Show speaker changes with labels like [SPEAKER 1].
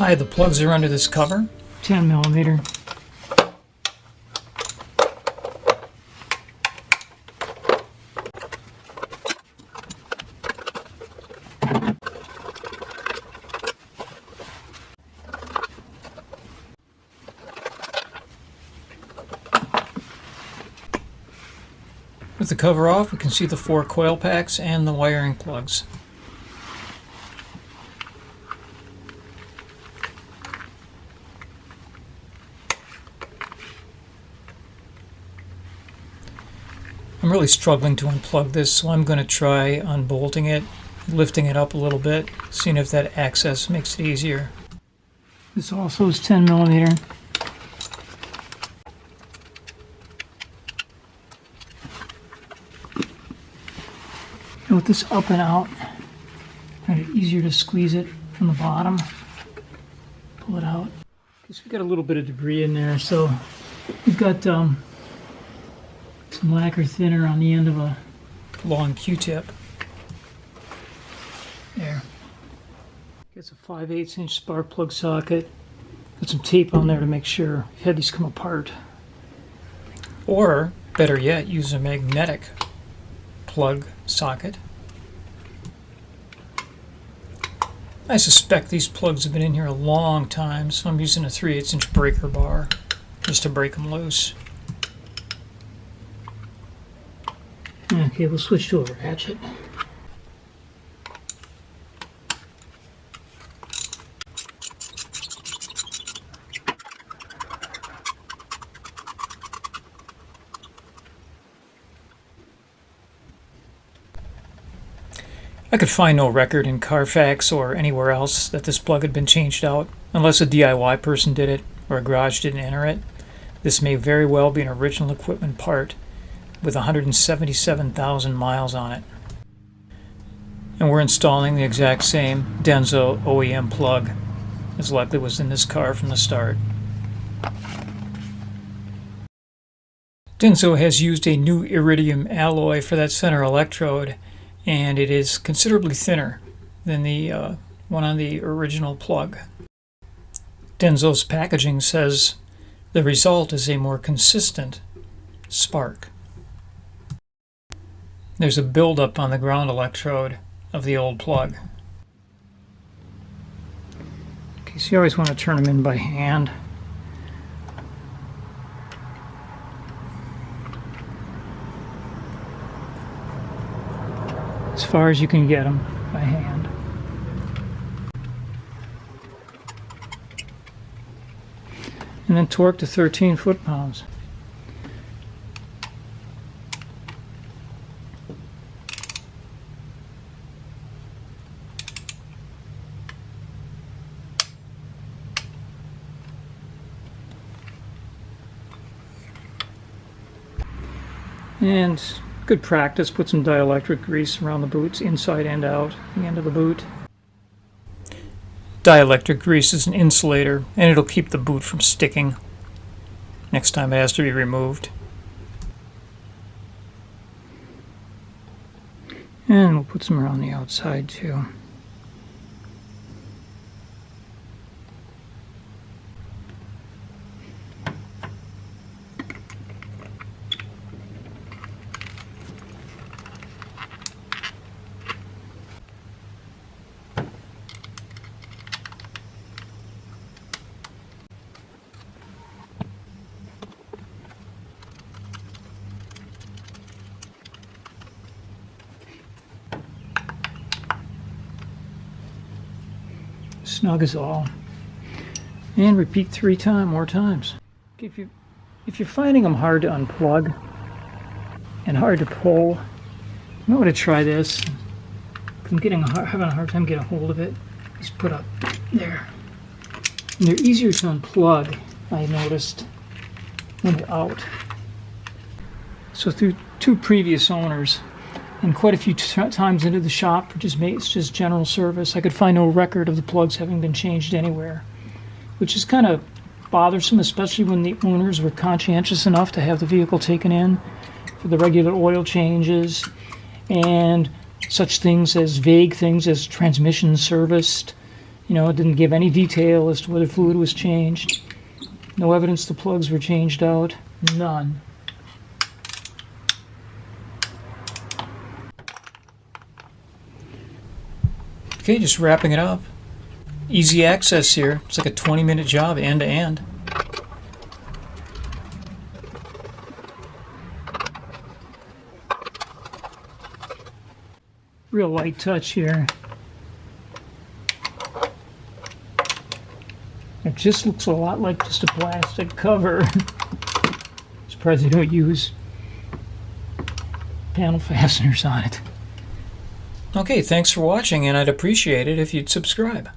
[SPEAKER 1] Hi, the plugs are under this cover.
[SPEAKER 2] 10 millimeter.
[SPEAKER 1] With the cover off, we can see the 4 coil packs and the wiring plugs. I'm really struggling to unplug this, so I'm going to try unbolting it, lifting it up a little bit, seeing if that access makes it easier.
[SPEAKER 2] This also is 10 millimeter. And with this up and out, kind of easier to squeeze it from the bottom. Pull it out. Because we've got a little bit of debris in there, so we've got some lacquer thinner on the end of a
[SPEAKER 1] Long Q-tip.
[SPEAKER 2] there. It's a 5/8 inch spark plug socket. Put some tape on there to make sure you've had these come apart.
[SPEAKER 1] Or, better yet, use a magnetic plug socket. I suspect these plugs have been in here a long time, so I'm using a 3/8 inch breaker bar just to break them loose.
[SPEAKER 2] Okay, we'll switch to a ratchet.
[SPEAKER 1] I could find no record in Carfax or anywhere else that this plug had been changed out, unless a DIY person did it or a garage didn't enter it. This may very well be an original equipment part with 177,000 miles on it. And we're installing the exact same Denso OEM plug as likely was in this car from the start. Denso has used a new iridium alloy for that center electrode, and it is considerably thinner than the one on the original plug. Denso's packaging says the result is a more consistent spark. There's a buildup on the ground electrode of the old plug.
[SPEAKER 2] Okay, so you always want to turn them in by hand. As far as you can get them by hand. And then torque to 13 foot-pounds. And good practice, put some dielectric grease around the boots, inside and out, the end of the boot.
[SPEAKER 1] Dielectric grease is an insulator, and it'll keep the boot from sticking next time it has to be removed.
[SPEAKER 2] And we'll put some around the outside too. Snug as all. And repeat 3 more times. If you're finding them hard to unplug and hard to pull, you might want to try this. I'm having a hard time getting a hold of it. Just put up there. And they're easier to unplug, I noticed, when they're out. So through 2 previous owners, and quite a few times into the shop for just general service, I could find no record of the plugs having been changed anywhere, which is kind of bothersome, especially when the owners were conscientious enough to have the vehicle taken in for the regular oil changes and such things as vague things as transmission serviced, You know, it didn't give any detail as to whether fluid was changed. No evidence the plugs were changed out. None.
[SPEAKER 1] Okay, just wrapping it up. Easy access here. It's like a 20-minute job end to end.
[SPEAKER 2] Real light touch here. It just looks a lot like just a plastic cover. Surprised they don't use panel fasteners on it.
[SPEAKER 1] Okay, thanks for watching, and I'd appreciate it if you'd subscribe.